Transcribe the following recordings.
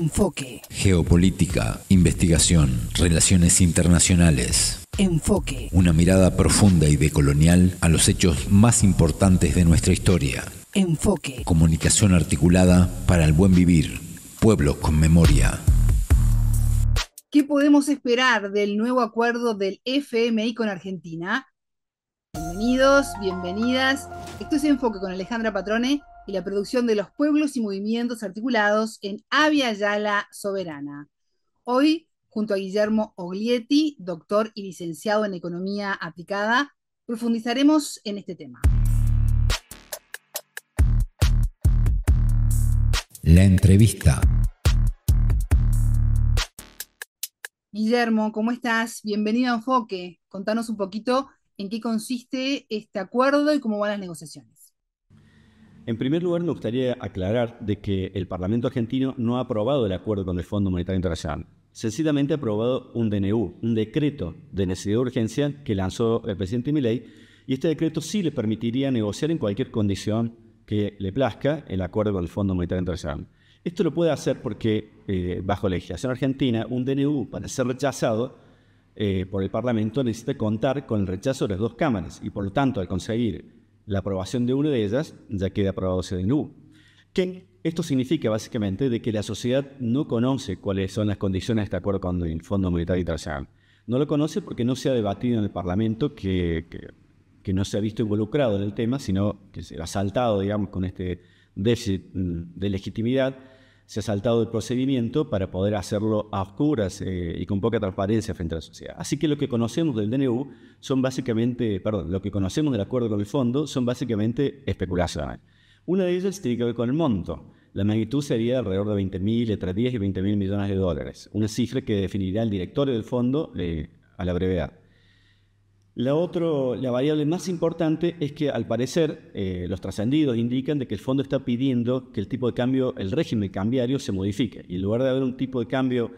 Enfoque. Geopolítica, investigación, relaciones internacionales. Enfoque. Una mirada profunda y decolonial a los hechos más importantes de nuestra historia. Enfoque. Comunicación articulada para el buen vivir. Pueblos con memoria. ¿Qué podemos esperar del nuevo acuerdo del FMI con Argentina? Bienvenidos, bienvenidas. Esto es Enfoque con Alejandra Patrone y la producción de los pueblos y movimientos articulados en Avia Yala Soberana. Hoy, junto a Guillermo Oglietti, doctor y licenciado en Economía Aplicada, profundizaremos en este tema. La entrevista. Guillermo, ¿cómo estás? Bienvenido a Enfoque. Contanos un poquito en qué consiste este acuerdo y cómo van las negociaciones. En primer lugar, me gustaría aclarar de que el Parlamento argentino no ha aprobado el acuerdo con el Fondo Monetario Internacional. Sencillamente ha aprobado un DNU, un decreto de necesidad de urgencia que lanzó el presidente Milei, y este decreto sí le permitiría negociar en cualquier condición que le plazca el acuerdo con el Fondo Monetario Internacional. Esto lo puede hacer porque, bajo la legislación argentina, un DNU, para ser rechazado por el Parlamento, necesita contar con el rechazo de las dos cámaras, y por lo tanto, al conseguir la aprobación de una de ellas, ya queda aprobado ese DNU. Esto significa básicamente de que la sociedad no conoce cuáles son las condiciones de este acuerdo con el Fondo Monetario Internacional. No lo conoce porque no se ha debatido en el Parlamento, que no se ha visto involucrado en el tema, sino que se ha saltado, digamos, con este déficit de legitimidad, se ha saltado el procedimiento para poder hacerlo a oscuras y con poca transparencia frente a la sociedad. Así que lo que conocemos del DNU son básicamente, lo que conocemos del acuerdo con el fondo son básicamente especulaciones. Una de ellas tiene que ver con el monto. La magnitud sería alrededor de 20.000, entre 10 y 20.000 millones de dólares, una cifra que definirá el directorio del fondo a la brevedad. La variable más importante es que, al parecer, los trascendidos indican de que el fondo está pidiendo que el tipo de cambio, el régimen cambiario, se modifique. Y en lugar de haber un tipo de cambio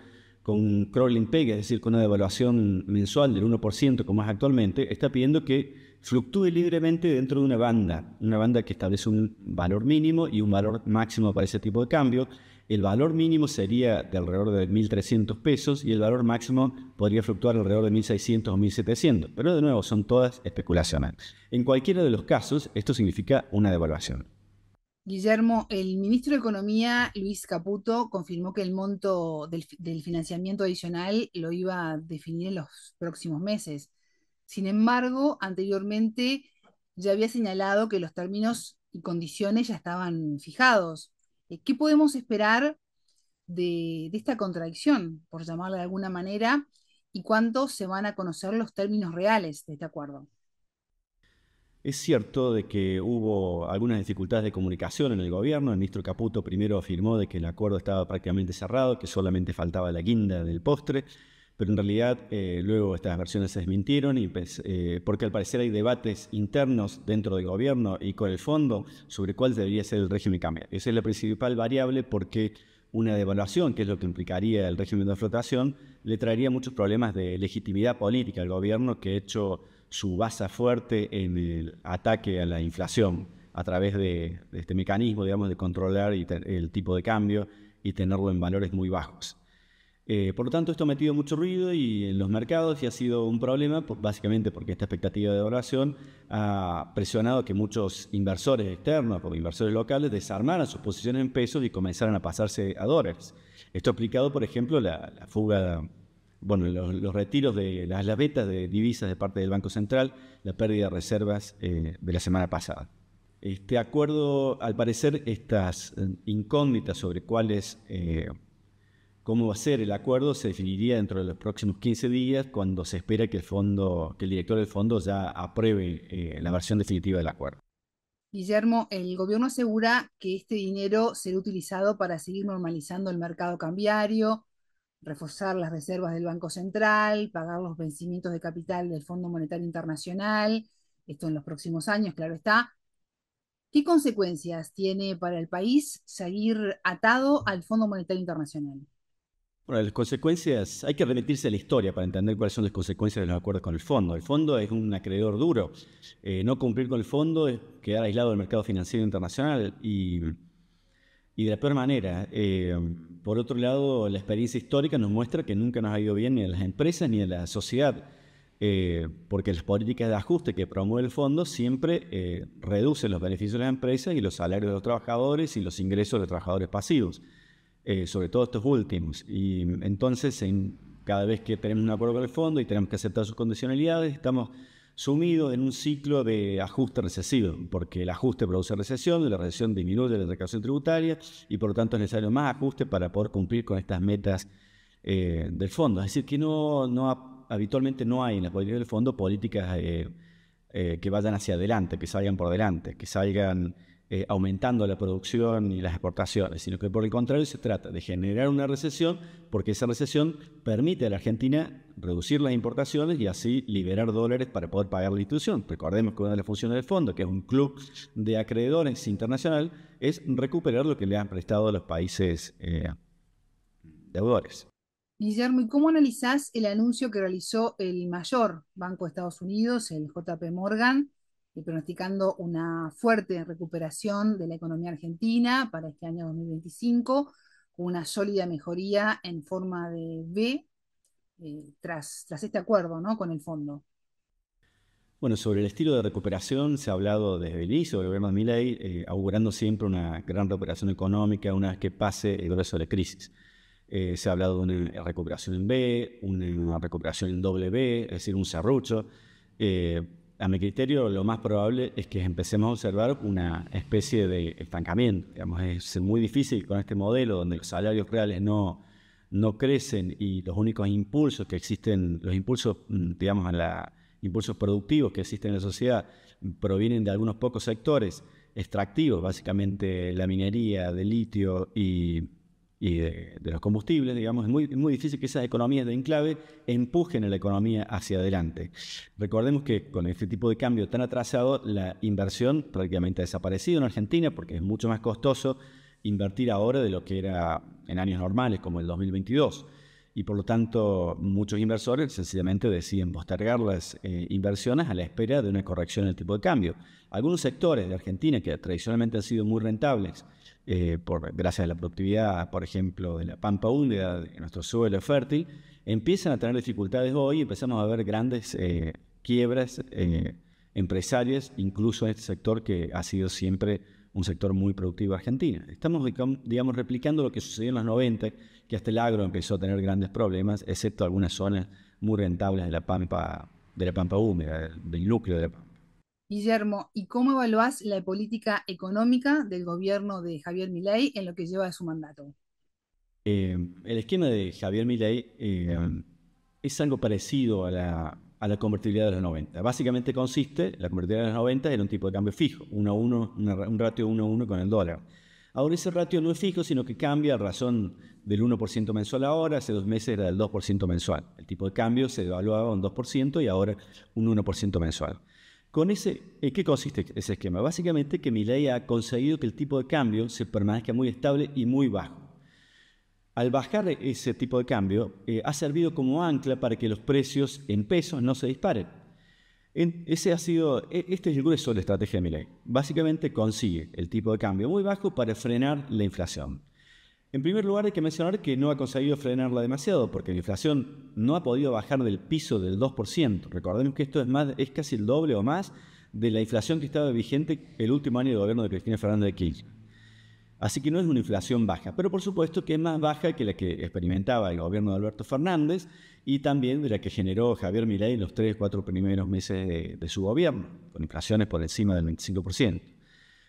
con crawling peg, es decir, con una devaluación mensual del 1%, como es actualmente, está pidiendo que fluctúe libremente dentro de una banda que establece un valor mínimo y un valor máximo para ese tipo de cambio. El valor mínimo sería de alrededor de 1.300 pesos y el valor máximo podría fluctuar alrededor de 1.600 o 1.700. Pero de nuevo, son todas especulaciones. En cualquiera de los casos, esto significa una devaluación. Guillermo, el ministro de Economía, Luis Caputo, confirmó que el monto del financiamiento adicional lo iba a definir en los próximos meses. Sin embargo, anteriormente ya había señalado que los términos y condiciones ya estaban fijados. ¿Qué podemos esperar de esta contradicción, por llamarla de alguna manera, y cuánto se van a conocer los términos reales de este acuerdo? Es cierto de que hubo algunas dificultades de comunicación en el gobierno. El ministro Caputo primero afirmó de que el acuerdo estaba prácticamente cerrado, que solamente faltaba la guinda del postre, pero en realidad luego estas versiones se desmintieron porque al parecer hay debates internos dentro del gobierno y con el fondo sobre cuál debería ser el régimen cambiario. Esa es la principal variable porque una devaluación, que es lo que implicaría el régimen de flotación, le traería muchos problemas de legitimidad política al gobierno, que ha hecho su base fuerte en el ataque a la inflación a través de este mecanismo, digamos, de controlar el tipo de cambio y tenerlo en valores muy bajos. Por lo tanto, esto ha metido mucho ruido en los mercados y ha sido un problema, básicamente porque esta expectativa de devaluación ha presionado que muchos inversores externos o inversores locales desarmaran sus posiciones en pesos y comenzaran a pasarse a dólares. Esto ha explicado, por ejemplo, la fuga, los retiros de las vetas de divisas de parte del Banco Central, la pérdida de reservas de la semana pasada. Este acuerdo, al parecer, estas incógnitas sobre cómo va a ser el acuerdo se definiría dentro de los próximos 15 días, cuando se espera que el director del fondo ya apruebe la versión definitiva del acuerdo. Guillermo, el gobierno asegura que este dinero será utilizado para seguir normalizando el mercado cambiario, reforzar las reservas del Banco Central, pagar los vencimientos de capital del Fondo Monetario Internacional, esto en los próximos años, claro está. ¿Qué consecuencias tiene para el país seguir atado al Fondo Monetario Internacional? Bueno, las consecuencias, hay que remitirse a la historia para entender cuáles son las consecuencias de los acuerdos con el fondo. El fondo es un acreedor duro. No cumplir con el fondo es quedar aislado del mercado financiero internacional y de la peor manera. Por otro lado, la experiencia histórica nos muestra que nunca nos ha ido bien ni a las empresas ni a la sociedad, porque las políticas de ajuste que promueve el fondo siempre reducen los beneficios de las empresas y los salarios de los trabajadores y los ingresos de los trabajadores pasivos, sobre todo estos últimos. Y entonces, cada vez que tenemos un acuerdo con el fondo y tenemos que aceptar sus condicionalidades, estamos sumidos en un ciclo de ajuste recesivo, porque el ajuste produce recesión, y la recesión disminuye la recaudación tributaria y por lo tanto es necesario más ajuste para poder cumplir con estas metas del fondo. Es decir, que habitualmente no hay en la política del fondo políticas que vayan hacia adelante, que salgan por delante, que salgan aumentando la producción y las exportaciones, sino que por el contrario se trata de generar una recesión, porque esa recesión permite a la Argentina reducir las importaciones y así liberar dólares para poder pagar la institución. Recordemos que una de las funciones del fondo, que es un club de acreedores internacional, es recuperar lo que le han prestado a los países deudores. Guillermo, ¿y cómo analizás el anuncio que realizó el mayor banco de Estados Unidos, el JP Morgan, pronosticando una fuerte recuperación de la economía argentina para este año 2025, con una sólida mejoría en forma de V, tras este acuerdo, ¿no?, con el fondo? Bueno, sobre el estilo de recuperación se ha hablado desde el inicio del gobierno de Milei, augurando siempre una gran recuperación económica una vez que pase el grueso de la crisis. Se ha hablado de una recuperación en V, una recuperación en W, es decir, un serrucho. A mi criterio, lo más probable es que empecemos a observar una especie de estancamiento. Digamos, es muy difícil con este modelo donde los salarios reales no crecen y los únicos impulsos que existen, los impulsos, digamos, impulsos productivos que existen en la sociedad provienen de algunos pocos sectores extractivos, básicamente la minería de litio y de los combustibles. Digamos, es muy difícil que esas economías de enclave empujen a la economía hacia adelante. Recordemos que con este tipo de cambio tan atrasado, la inversión prácticamente ha desaparecido en Argentina porque es mucho más costoso invertir ahora de lo que era en años normales como el 2022. Y por lo tanto, muchos inversores sencillamente deciden postergar las inversiones a la espera de una corrección en el tipo de cambio. Algunos sectores de Argentina que tradicionalmente han sido muy rentables, gracias a la productividad, por ejemplo, de la pampa húmeda, de nuestro suelo fértil, empiezan a tener dificultades hoy y empezamos a ver grandes quiebras empresarias, incluso en este sector que ha sido siempre un sector muy productivo de Argentina. Estamos, digamos, replicando lo que sucedió en los 90, que hasta el agro empezó a tener grandes problemas, excepto algunas zonas muy rentables de la pampa húmeda, del núcleo de la pampa. Guillermo, ¿y cómo evaluás la política económica del gobierno de Javier Milei en lo que lleva de su mandato? El esquema de Javier Milei es algo parecido a la convertibilidad de los 90. Básicamente la convertibilidad de los 90 era un tipo de cambio fijo, 1 a 1, un ratio 1 a 1 con el dólar. Ahora ese ratio no es fijo, sino que cambia a razón del 1% mensual ahora, hace 2 meses era del 2% mensual. El tipo de cambio se devaluaba un 2% y ahora un 1% mensual. ¿Qué consiste ese esquema? Básicamente que Milei ha conseguido que el tipo de cambio se permanezca muy estable y muy bajo. Al bajar ese tipo de cambio, ha servido como ancla para que los precios en pesos no se disparen. Este es el grueso de la estrategia de Milei. Básicamente consigue el tipo de cambio muy bajo para frenar la inflación. En primer lugar, hay que mencionar que no ha conseguido frenarla demasiado, porque la inflación no ha podido bajar del piso del 2%. Recordemos que esto es casi el doble o más de la inflación que estaba vigente el último año de gobierno de Cristina Fernández de Kirchner. Así que no es una inflación baja, pero por supuesto que es más baja que la que experimentaba el gobierno de Alberto Fernández y también de la que generó Javier Milei en los 3-4 primeros meses de su gobierno, con inflaciones por encima del 25%.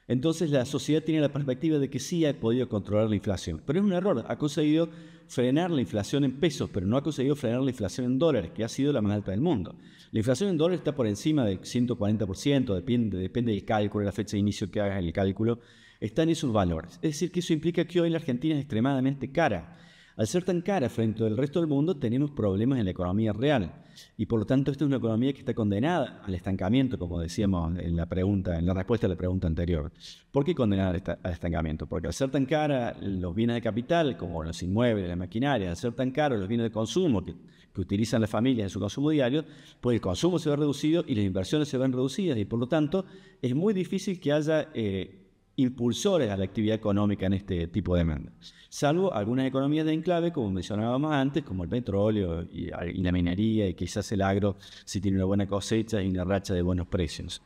Entonces la sociedad tiene la perspectiva de que sí ha podido controlar la inflación, pero es un error. Ha conseguido frenar la inflación en pesos, pero no ha conseguido frenar la inflación en dólares, que ha sido la más alta del mundo. La inflación en dólares está por encima del 140%, depende del cálculo, de la fecha de inicio que hagas el cálculo, está en esos valores. Es decir, que eso implica que hoy la Argentina es extremadamente cara. Al ser tan cara frente al resto del mundo, tenemos problemas en la economía real. Y por lo tanto, esta es una economía que está condenada al estancamiento, como decíamos en la respuesta a la pregunta anterior. ¿Por qué condenada al estancamiento? Porque al ser tan cara los bienes de capital, como los inmuebles, las maquinarias, al ser tan caros los bienes de consumo que utilizan las familias en su consumo diario, pues el consumo se ve reducido y las inversiones se ven reducidas. Y por lo tanto, es muy difícil que haya impulsores a la actividad económica en este tipo de demanda. Salvo algunas economías de enclave, como mencionábamos antes, como el petróleo y la minería y quizás el agro, si tiene una buena cosecha y una racha de buenos precios.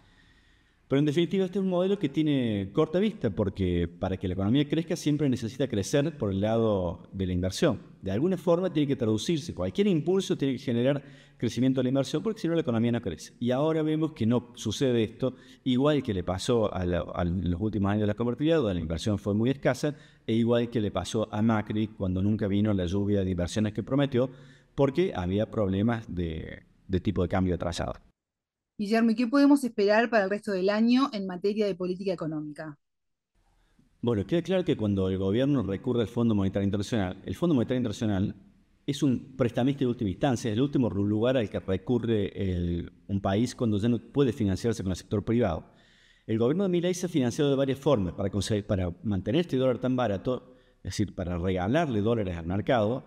Pero en definitiva este es un modelo que tiene corta vista porque para que la economía crezca siempre necesita crecer por el lado de la inversión. De alguna forma tiene que traducirse, cualquier impulso tiene que generar crecimiento de la inversión porque si no la economía no crece. Y ahora vemos que no sucede esto, igual que le pasó en los últimos años de la convertibilidad, donde la inversión fue muy escasa, e igual que le pasó a Macri cuando nunca vino la lluvia de inversiones que prometió porque había problemas de tipo de cambio atrasado. Guillermo, ¿y qué podemos esperar para el resto del año en materia de política económica? Bueno, queda claro que cuando el gobierno recurre al Fondo Monetario Internacional, el Fondo Monetario Internacional es un prestamista de última instancia, es el último lugar al que recurre un país cuando ya no puede financiarse con el sector privado. El gobierno de Milei se ha financiado de varias formas para mantener este dólar tan barato, es decir, para regalarle dólares al mercado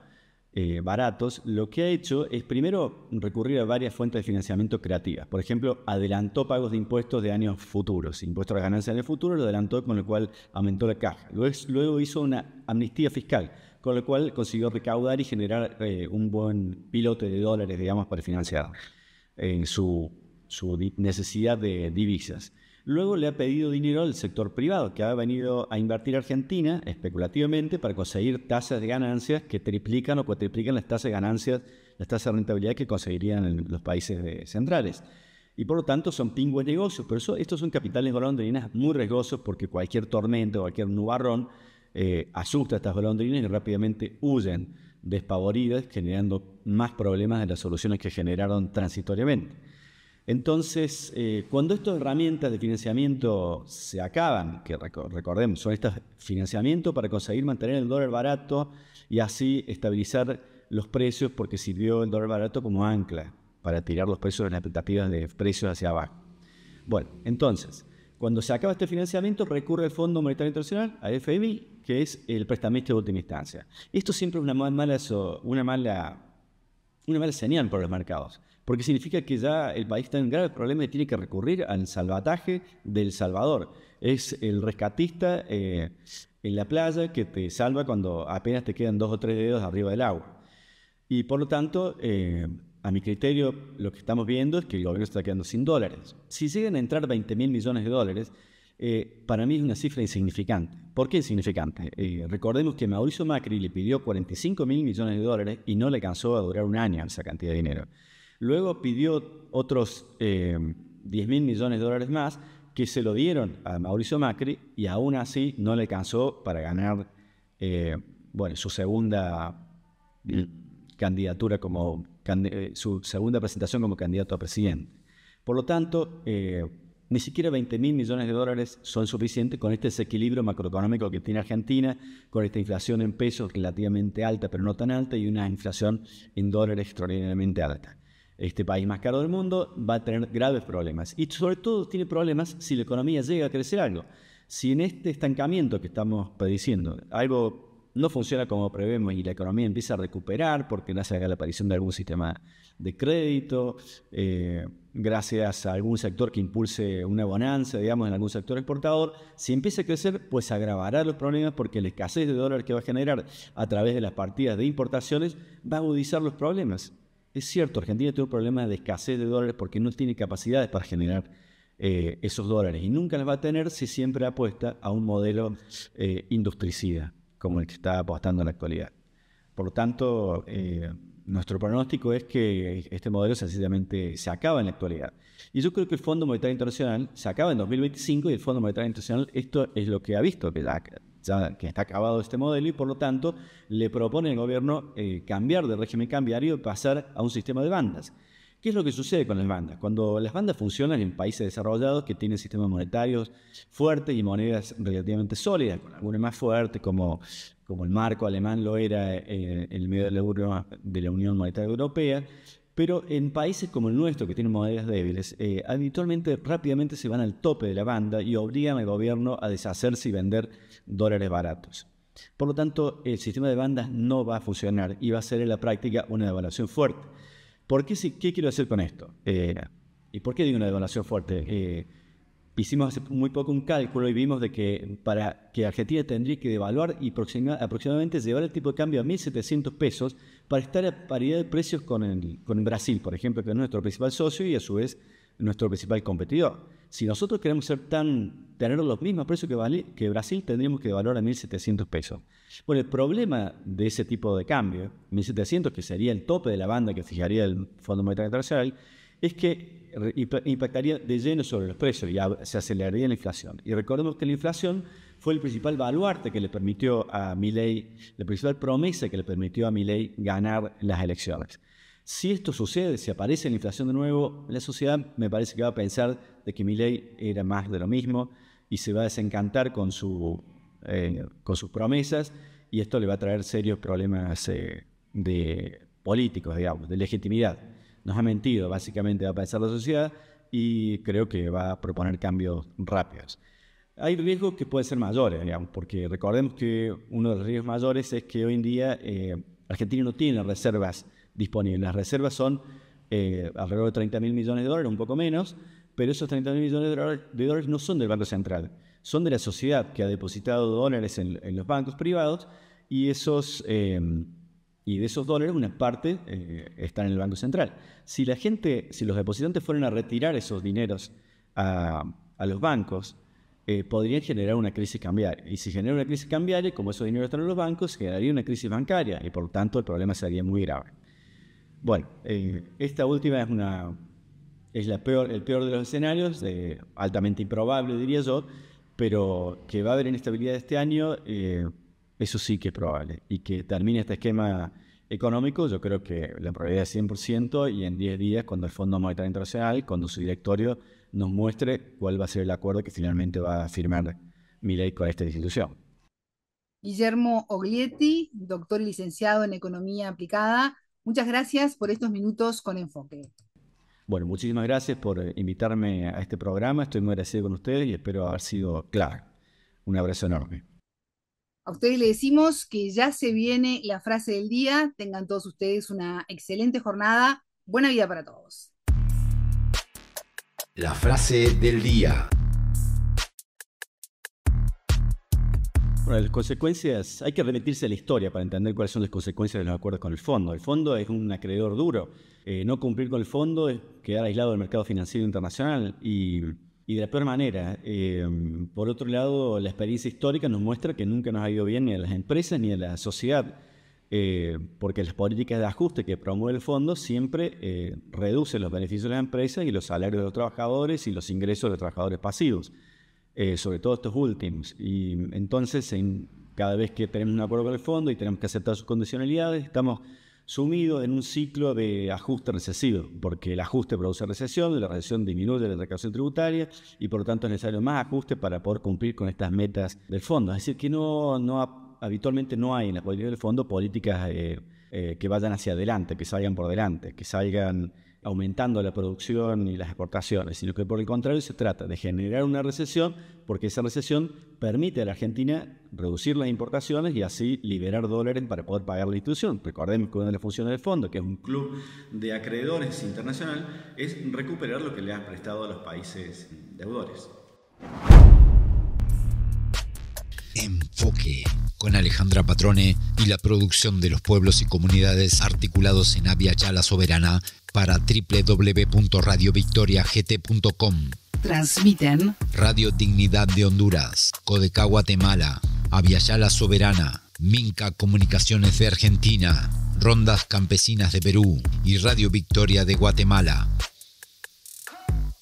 baratos. Lo que ha hecho es primero recurrir a varias fuentes de financiamiento creativas. Por ejemplo, adelantó pagos de impuestos de años futuros, impuestos a las ganancias en el futuro, lo adelantó, con lo cual aumentó la caja. Luego hizo una amnistía fiscal, con lo cual consiguió recaudar y generar un buen pilote de dólares, digamos, para financiar su necesidad de divisas. Luego le ha pedido dinero al sector privado, que ha venido a invertir a Argentina especulativamente para conseguir tasas de ganancias que triplican o cuatriplican las tasas de ganancias, las tasas de rentabilidad que conseguirían en los países centrales. Y por lo tanto son pingües negocios, pero estos son capitales golondrinas muy riesgosos porque cualquier tormenta o cualquier nubarrón asusta a estas golondrinas y rápidamente huyen despavoridas, generando más problemas de las soluciones que generaron transitoriamente. Entonces, cuando estas herramientas de financiamiento se acaban, que recordemos, son estos financiamientos para conseguir mantener el dólar barato y así estabilizar los precios, porque sirvió el dólar barato como ancla para tirar los precios de las expectativas de precios hacia abajo. Bueno, entonces, cuando se acaba este financiamiento, recurre al Fondo Monetario Internacional, a FMI, que es el prestamista de última instancia. Esto siempre es una mala señal para los mercados, porque significa que ya el país está en grave problema y tiene que recurrir al salvataje del salvador. Es el rescatista en la playa que te salva cuando apenas te quedan 2 o 3 dedos arriba del agua. Y por lo tanto, a mi criterio, lo que estamos viendo es que el gobierno está quedando sin dólares. Si llegan a entrar 20.000 millones de dólares, para mí es una cifra insignificante. ¿Por qué insignificante? Recordemos que Mauricio Macri le pidió 45.000 millones de dólares y no le alcanzó a durar un año esa cantidad de dinero. Luego pidió otros 10.000 millones de dólares más que se lo dieron a Mauricio Macri y aún así no le alcanzó para ganar su segunda candidatura su segunda presentación como candidato a presidente. Por lo tanto, ni siquiera 20.000 millones de dólares son suficientes con este desequilibrio macroeconómico que tiene Argentina, con esta inflación en pesos relativamente alta, pero no tan alta, y una inflación en dólares extraordinariamente alta. Este país más caro del mundo va a tener graves problemas. Y sobre todo tiene problemas si la economía llega a crecer algo. Si en este estancamiento que estamos padeciendo algo no funciona como prevemos y la economía empieza a recuperar porque gracias a la aparición de algún sistema de crédito, gracias a algún sector que impulse una bonanza, digamos, en algún sector exportador, si empieza a crecer, pues agravará los problemas porque la escasez de dólares que va a generar a través de las partidas de importaciones va a agudizar los problemas. Es cierto, Argentina tiene un problema de escasez de dólares porque no tiene capacidades para generar esos dólares y nunca las va a tener si siempre apuesta a un modelo industricida como el que está apostando en la actualidad. Por lo tanto, nuestro pronóstico es que este modelo sencillamente se acaba en la actualidad. Y yo creo que el Fondo Monetario Internacional se acaba en 2025 y el Fondo Monetario Internacional esto es lo que ha visto, que está acabado este modelo y por lo tanto le propone al gobierno cambiar de régimen cambiario y pasar a un sistema de bandas. ¿Qué es lo que sucede con las bandas? Cuando las bandas funcionan en países desarrollados que tienen sistemas monetarios fuertes y monedas relativamente sólidas, con algunas más fuertes como el marco alemán lo era en el medio del euro de la Unión Monetaria Europea, pero en países como el nuestro que tienen monedas débiles, habitualmente rápidamente se van al tope de la banda y obligan al gobierno a deshacerse y vender dólares baratos. Por lo tanto, el sistema de bandas no va a funcionar y va a ser en la práctica una devaluación fuerte. ¿Qué quiero decir con esto? ¿Y por qué digo una devaluación fuerte? hicimos hace muy poco un cálculo y vimos de que para que Argentina tendría que devaluar y aproximadamente llevar el tipo de cambio a 1.700 pesos para estar a paridad de precios con Brasil, por ejemplo, que es nuestro principal socio y a su vez nuestro principal competidor. Si nosotros queremos tener los mismos precios que Brasil, tendríamos que devaluar a 1.700 pesos. Bueno, el problema de ese tipo de cambio, 1.700, que sería el tope de la banda que fijaría el Fondo Monetario Internacional, es que impactaría de lleno sobre los precios y se aceleraría la inflación. Y recordemos que la inflación fue el principal baluarte que le permitió a Milei, la principal promesa que le permitió a Milei ganar las elecciones. Si esto sucede, si aparece la inflación de nuevo, la sociedad me parece que va a pensar de que Milei era más de lo mismo y se va a desencantar con sus promesas, y esto le va a traer serios problemas políticos, digamos, de legitimidad. Nos ha mentido, básicamente va a pensar la sociedad, y creo que va a proponer cambios rápidos. Hay riesgos que pueden ser mayores, digamos, porque recordemos que uno de los riesgos mayores es que hoy en día Argentina no tiene reservas disponibles. Las reservas son alrededor de 30.000 millones de dólares, un poco menos, pero esos 30.000 millones de dólares no son del Banco Central, son de la sociedad que ha depositado dólares en los bancos privados, y de esos dólares una parte está en el Banco Central. Si los depositantes fueran a retirar esos dineros a los bancos, podrían generar una crisis cambiaria. Y si genera una crisis cambiaria, como esos dineros están en los bancos, generaría una crisis bancaria y por tanto el problema sería muy grave. Bueno, esta última es el peor de los escenarios, altamente improbable diría yo, pero que va a haber inestabilidad este año, eso sí que es probable. Y que termine este esquema económico, yo creo que la probabilidad es 100%, y en 10 días, cuando el Fondo Monetario Internacional, cuando su directorio nos muestre cuál va a ser el acuerdo que finalmente va a firmar Milei con esta institución. Guillermo Oglietti, doctor y licenciado en Economía Aplicada, muchas gracias por estos minutos con Enfoque. Bueno, muchísimas gracias por invitarme a este programa. Estoy muy agradecido con ustedes y espero haber sido claro. Un abrazo enorme. A ustedes les decimos que ya se viene la frase del día. Tengan todos ustedes una excelente jornada. Buena vida para todos. La frase del día. Bueno, las consecuencias, hay que remitirse a la historia para entender cuáles son las consecuencias de los acuerdos con el fondo. El fondo es un acreedor duro. No cumplir con el fondo es quedar aislado del mercado financiero internacional y de la peor manera. Por otro lado, la experiencia histórica nos muestra que nunca nos ha ido bien ni a las empresas ni a la sociedad, porque las políticas de ajuste que promueve el fondo siempre reducen los beneficios de las empresas y los salarios de los trabajadores y los ingresos de los trabajadores pasivos. Sobre todo estos últimos, y entonces cada vez que tenemos un acuerdo con el fondo y tenemos que aceptar sus condicionalidades, estamos sumidos en un ciclo de ajuste recesivo, porque el ajuste produce recesión, la recesión disminuye la recaudación tributaria y por lo tanto es necesario más ajuste para poder cumplir con estas metas del fondo. Es decir, que habitualmente no hay en la política del fondo políticas que vayan hacia adelante, que salgan por delante, que salgan aumentando la producción y las exportaciones, sino que por el contrario se trata de generar una recesión, porque esa recesión permite a la Argentina reducir las importaciones y así liberar dólares para poder pagar la institución. Recordemos que una de las funciones del fondo, que es un club de acreedores internacional, es recuperar lo que le han prestado a los países deudores. Enfoque, con Alejandra Patrone y la producción de los pueblos y comunidades articulados en Avia Yala Soberana para www.radiovictoriagt.com. Transmiten Radio Dignidad de Honduras, Codecá Guatemala, Avia Yala Soberana, Minca Comunicaciones de Argentina, Rondas Campesinas de Perú y Radio Victoria de Guatemala.